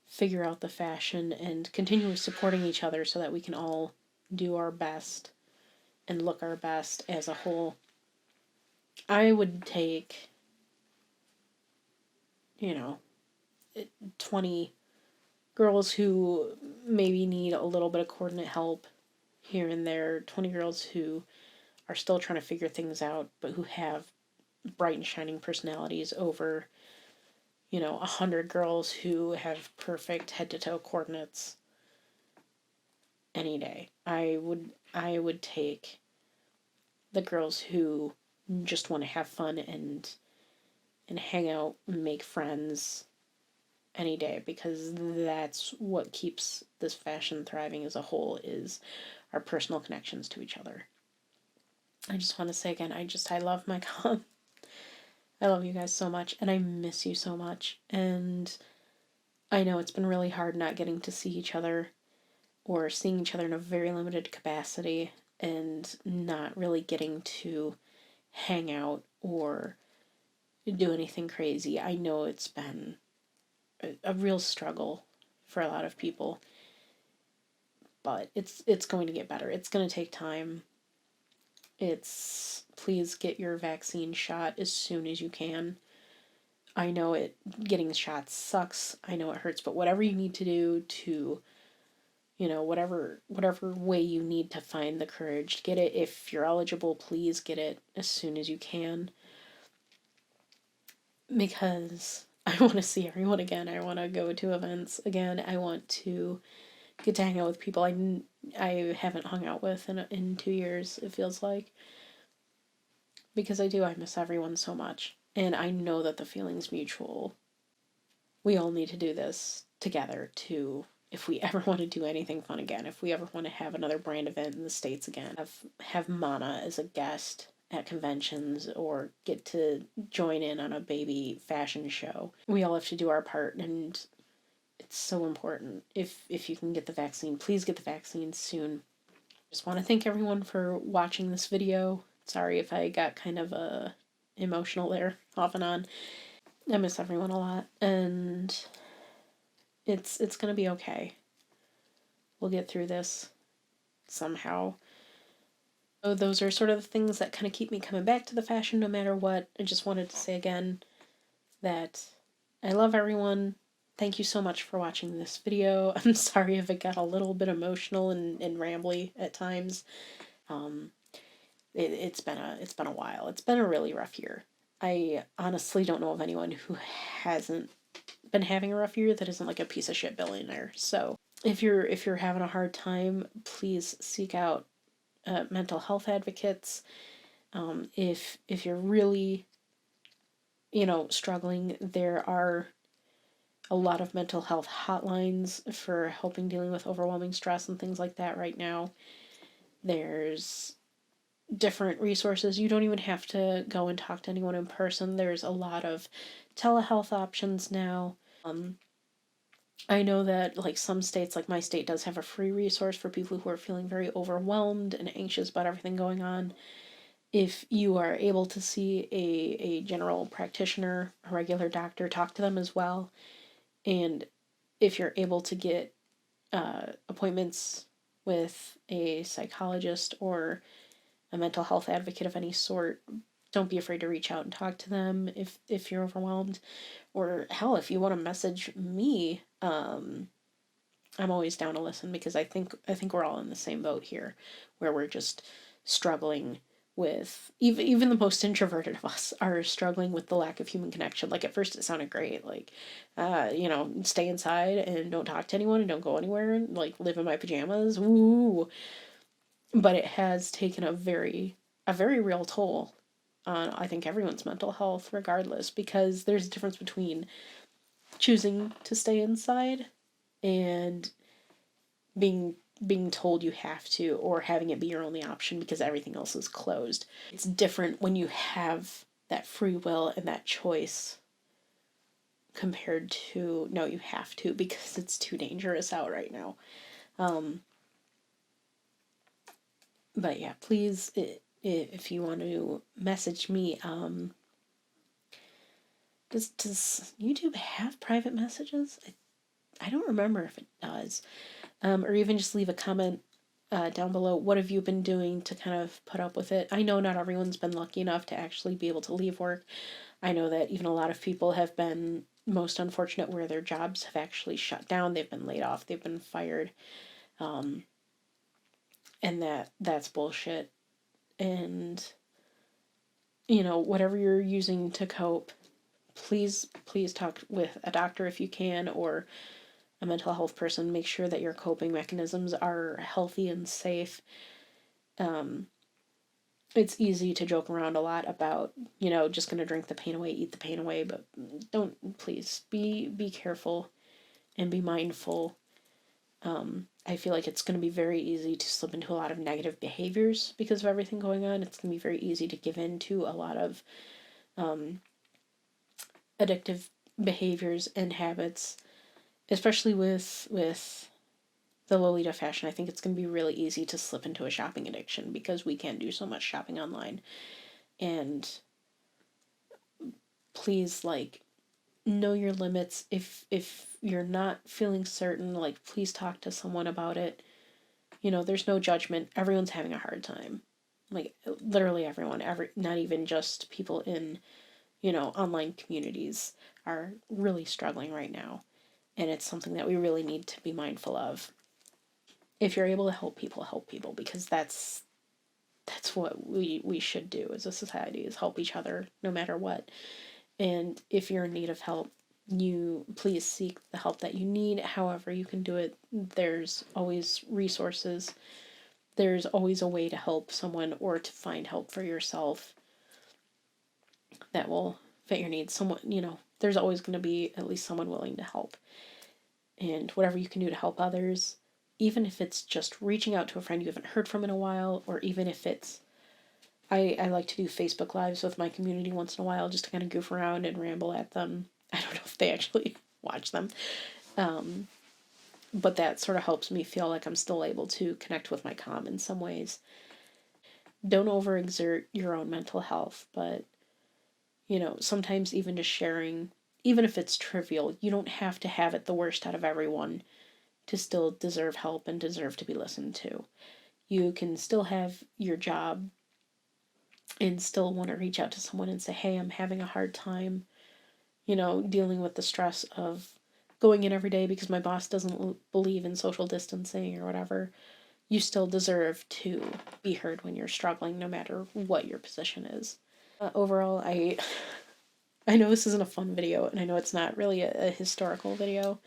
figure out the fashion and continue supporting each other so that we can all do our best and look our best as a whole. I would take, 20 girls who maybe need a little bit of coordinate help here and there, 20 girls who are still trying to figure things out, but who have bright and shining personalities over, 100 girls who have perfect head to toe coordinates any day. I would take the girls who just want to have fun and hang out and make friends any day, because that's what keeps this fashion thriving as a whole, is our personal connections to each other. I just want to say again, I love my comp. I love you guys so much, and I miss you so much. And I know it's been really hard not getting to see each other or seeing each other in a very limited capacity and not really getting to hang out or do anything crazy. I know it's been a real struggle for a lot of people, but it's going to get better. It's going to take time. Please get your vaccine shot as soon as you can. I know getting the shots sucks. I know it hurts, but whatever you need to do to, whatever way you need to find the courage to get it, if you're eligible, please get it as soon as you can. Because I want to see everyone again. I want to go to events again. I want to get to hang out with people I haven't hung out with in 2 years, it feels like. Because I miss everyone so much. And I know that the feeling's mutual. We all need to do this together if we ever want to do anything fun again, if we ever want to have another brand event in the States again, have Mana as a guest at conventions, or get to join in on a baby fashion show. We all have to do our part, and it's so important. If you can get the vaccine, please get the vaccine soon. Just want to thank everyone for watching this video. Sorry if I got kind of emotional there, off and on. I miss everyone a lot, and it's gonna be okay. We'll get through this somehow. So those are sort of the things that kind of keep me coming back to the fashion no matter what. I just wanted to say again that I love everyone. Thank you so much for watching this video. I'm sorry if it got a little bit emotional and rambly at times. It's been a while. It's been a really rough year. I honestly don't know of anyone who hasn't been having a rough year that isn't like a piece of shit billionaire. So if you're having a hard time, please seek out mental health advocates. If you're really, struggling, there are a lot of mental health hotlines for helping dealing with overwhelming stress and things like that right now. There's different resources. You don't even have to go and talk to anyone in person. There's a lot of telehealth options now. I know that some states, like my state, does have a free resource for people who are feeling very overwhelmed and anxious about everything going on. If you are able to see a general practitioner, a regular doctor, talk to them as well. And if you're able to get appointments with a psychologist or a mental health advocate of any sort, don't be afraid to reach out and talk to them if you're overwhelmed. Or hell, if you want to message me, I'm always down to listen, because I think we're all in the same boat here, where we're just struggling with even the most introverted of us are struggling with the lack of human connection. Like at first it sounded great, like, stay inside and don't talk to anyone and don't go anywhere and like live in my pajamas. Ooh. But it has taken a very real toll on, I think, everyone's mental health regardless, because there's a difference between choosing to stay inside and being told you have to, or having it be your only option because everything else is closed. It's different when you have that free will and that choice compared to no, you have to because it's too dangerous out right now. But yeah, please, if you want to message me, does YouTube have private messages? I don't remember if it does. Or even just leave a comment down below. What have you been doing to kind of put up with it? I know not everyone's been lucky enough to actually be able to leave work. I know that even a lot of people have been most unfortunate where their jobs have actually shut down. They've been laid off. They've been fired. And that's bullshit. And, whatever you're using to cope, please talk with a doctor if you can, or a mental health person. Make sure that your coping mechanisms are healthy and safe. It's easy to joke around a lot about, just going to drink the pain away, eat the pain away, but please be careful and be mindful. I feel like it's going to be very easy to slip into a lot of negative behaviors because of everything going on. It's going to be very easy to give in to a lot of addictive behaviors and habits, especially with the Lolita fashion. I think it's going to be really easy to slip into a shopping addiction because we can do so much shopping online. And please, know your limits. If you're not feeling certain, please talk to someone about it. There's no judgment. Everyone's having a hard time. Literally everyone. Not even just people in, online communities are really struggling right now. And it's something that we really need to be mindful of. If you're able to help people, because that's what we should do as a society, is help each other no matter what. And if you're in need of help, you please seek the help that you need, however you can do it. There's always resources. There's always a way to help someone or to find help for yourself that will fit your needs. There's always going to be at least someone willing to help. And whatever you can do to help others, even if it's just reaching out to a friend you haven't heard from in a while, or even if it's, I like to do Facebook Lives with my community once in a while just to kind of goof around and ramble at them. I don't know if they actually watch them. But that sort of helps me feel like I'm still able to connect with my comm in some ways. Don't overexert your own mental health, but, sometimes even just sharing, even if it's trivial, you don't have to have it the worst out of everyone to still deserve help and deserve to be listened to. You can still have your job and still want to reach out to someone and say, hey, I'm having a hard time, dealing with the stress of going in every day because my boss doesn't believe in social distancing or whatever. You still deserve to be heard when you're struggling, no matter what your position is. Overall, I know this isn't a fun video, and I know it's not really a historical video.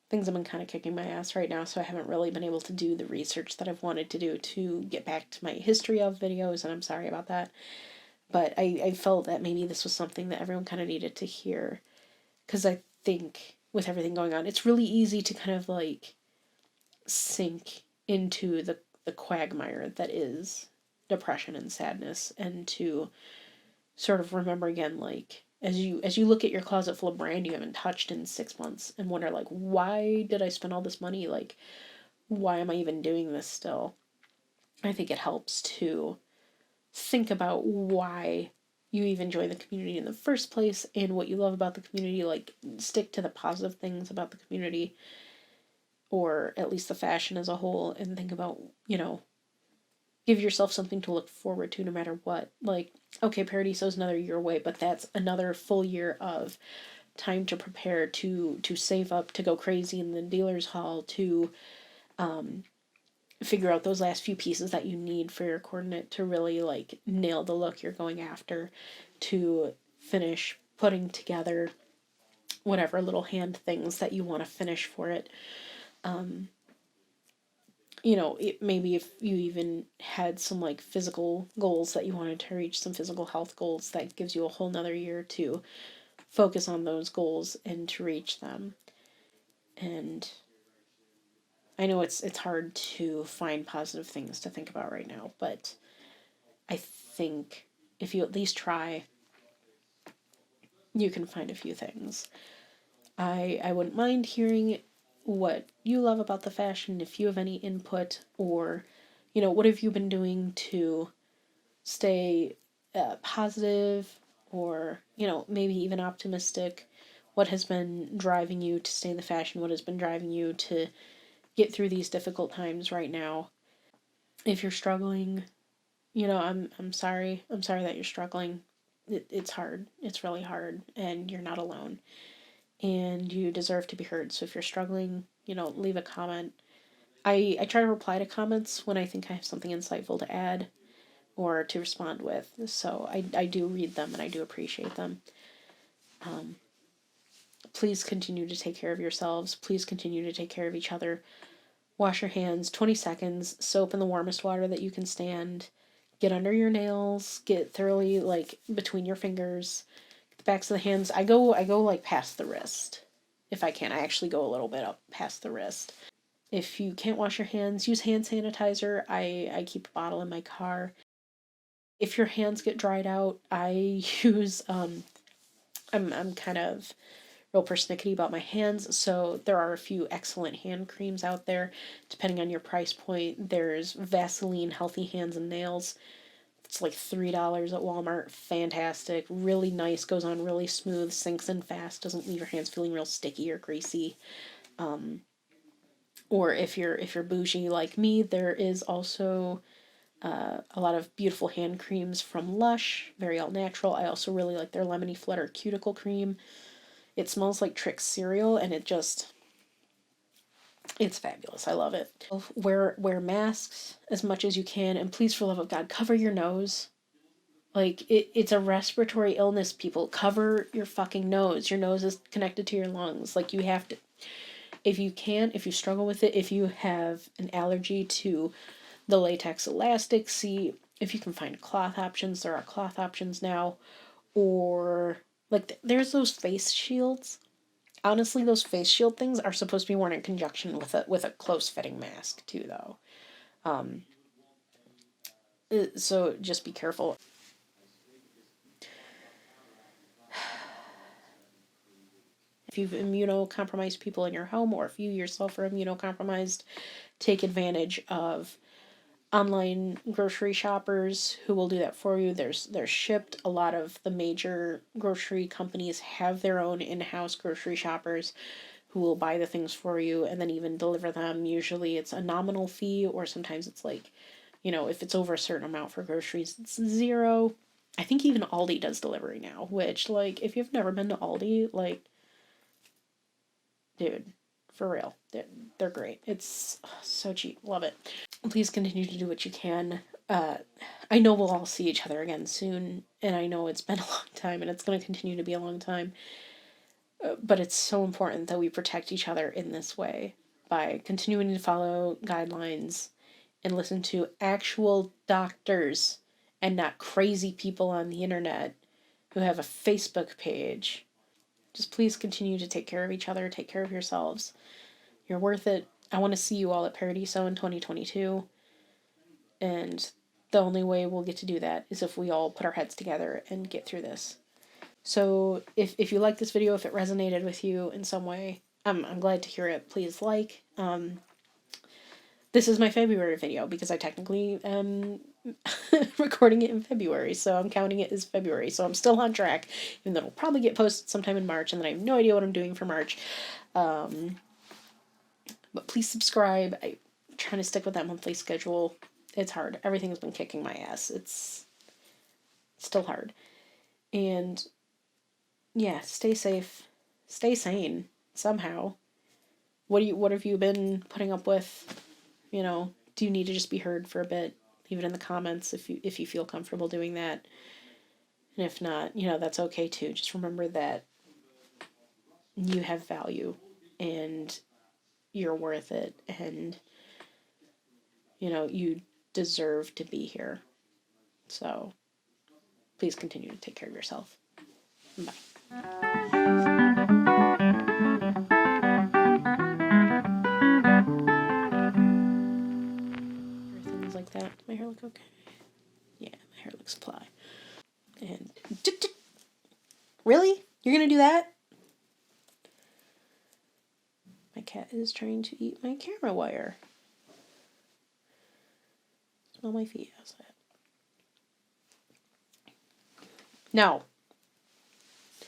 Things have been kind of kicking my ass right now, so I haven't really been able to do the research that I've wanted to do to get back to my history of videos, and I'm sorry about that. But I felt that maybe this was something that everyone kind of needed to hear, because I think with everything going on, it's really easy to kind of sink into the quagmire that is depression and sadness, and to sort of remember again, as you look at your closet full of brand you haven't touched in 6 months and wonder, why did I spend all this money? Why am I even doing this still? I think it helps to think about why you even joined the community in the first place and what you love about the community. Stick to the positive things about the community, or at least the fashion as a whole, and think about, give yourself something to look forward to no matter what. Okay, Paradisso's another year away, but that's another full year of time to prepare, to save up, to go crazy in the dealer's hall, to figure out those last few pieces that you need for your coordinate to really like nail the look you're going after, to finish putting together whatever little hand things that you want to finish for it. Maybe if you even had some like physical goals that you wanted to reach, some physical health goals, that gives you a whole nother year to focus on those goals and to reach them. And I know it's hard to find positive things to think about right now, but I think if you at least try, you can find a few things. I wouldn't mind hearing what you love about the fashion, if you have any input, or, what have you been doing to stay positive, or, maybe even optimistic? What has been driving you to stay in the fashion? What has been driving you to get through these difficult times right now? If you're struggling, I'm sorry. I'm sorry that you're struggling. It's hard. It's really hard, and you're not alone. And you deserve to be heard. So if you're struggling, leave a comment. I try to reply to comments when I think I have something insightful to add or to respond with. So I do read them and I do appreciate them. Please continue to take care of yourselves. Please continue to take care of each other. Wash your hands 20 seconds, soap in the warmest water that you can stand. Get under your nails, get thoroughly like between your fingers, the backs of the hands. I go like past the wrist. If I can, I actually go a little bit up past the wrist. If you can't wash your hands, use hand sanitizer. I keep a bottle in my car. If your hands get dried out, I use I'm kind of real persnickety about my hands, so there are a few excellent hand creams out there. Depending on your price point, there's Vaseline Healthy Hands and Nails. It's like $3 at Walmart. Fantastic. Really nice. Goes on really smooth. Sinks in fast. Doesn't leave your hands feeling real sticky or greasy. Or if you're bougie like me, there is also a lot of beautiful hand creams from Lush. Very all natural. I also really like their Lemony Flutter Cuticle Cream. It smells like Trix cereal, and it's fabulous. I love it. Wear masks as much as you can, and please, for the love of God, cover your nose. Like, it's a respiratory illness, people. Cover your fucking nose. Your nose is connected to your lungs. Like, you have to. If you struggle with it, if you have an allergy to the latex elastic, see if you can find cloth options. There are cloth options now. Or, like, there's those face shields. Honestly, those face shield things are supposed to be worn in conjunction with a close-fitting mask, too, though. So just be careful. If you've immunocompromised people in your home, or if you yourself are immunocompromised, take advantage of online grocery shoppers who will do that for you. They're shipped. A lot of the major grocery companies have their own in-house grocery shoppers who will buy the things for you and then even deliver them. Usually it's a nominal fee, or sometimes it's like, if it's over a certain amount for groceries, it's $0. I think even Aldi does delivery now, which, like, if you've never been to Aldi, like, dude, for real, they're great. It's so cheap. Love it. Please continue to do what you can. I know we'll all see each other again soon, and I know it's been a long time, and it's going to continue to be a long time. But it's so important that we protect each other in this way by continuing to follow guidelines and listen to actual doctors and not crazy people on the internet who have a Facebook page. Just please continue to take care of each other, take care of yourselves. You're worth it. I want to see you all at Paradiso in 2022. And the only way we'll get to do that is if we all put our heads together and get through this. So if you like this video, if it resonated with you in some way, I'm glad to hear it. Please like. This is my February video because I technically am recording it in February, so I'm counting it as February. So I'm still on track, even though it'll probably get posted sometime in March, and then I have no idea what I'm doing for March. But please subscribe. I'm trying to stick with that monthly schedule. It's hard. Everything's been kicking my ass. It's still hard. And yeah, stay safe. Stay sane somehow. What have you been putting up with? Do do need to just be heard for a bit, leave it in the comments if you feel comfortable doing that. And if not, that's okay too. Just remember that you have value and you're worth it, and you deserve to be here. So please continue to take care of yourself. Bye. Things like that. My hair look okay? Yeah, my hair looks fly. And really? You're gonna do that? My cat is trying to eat my camera wire. Smell my feet outside. No.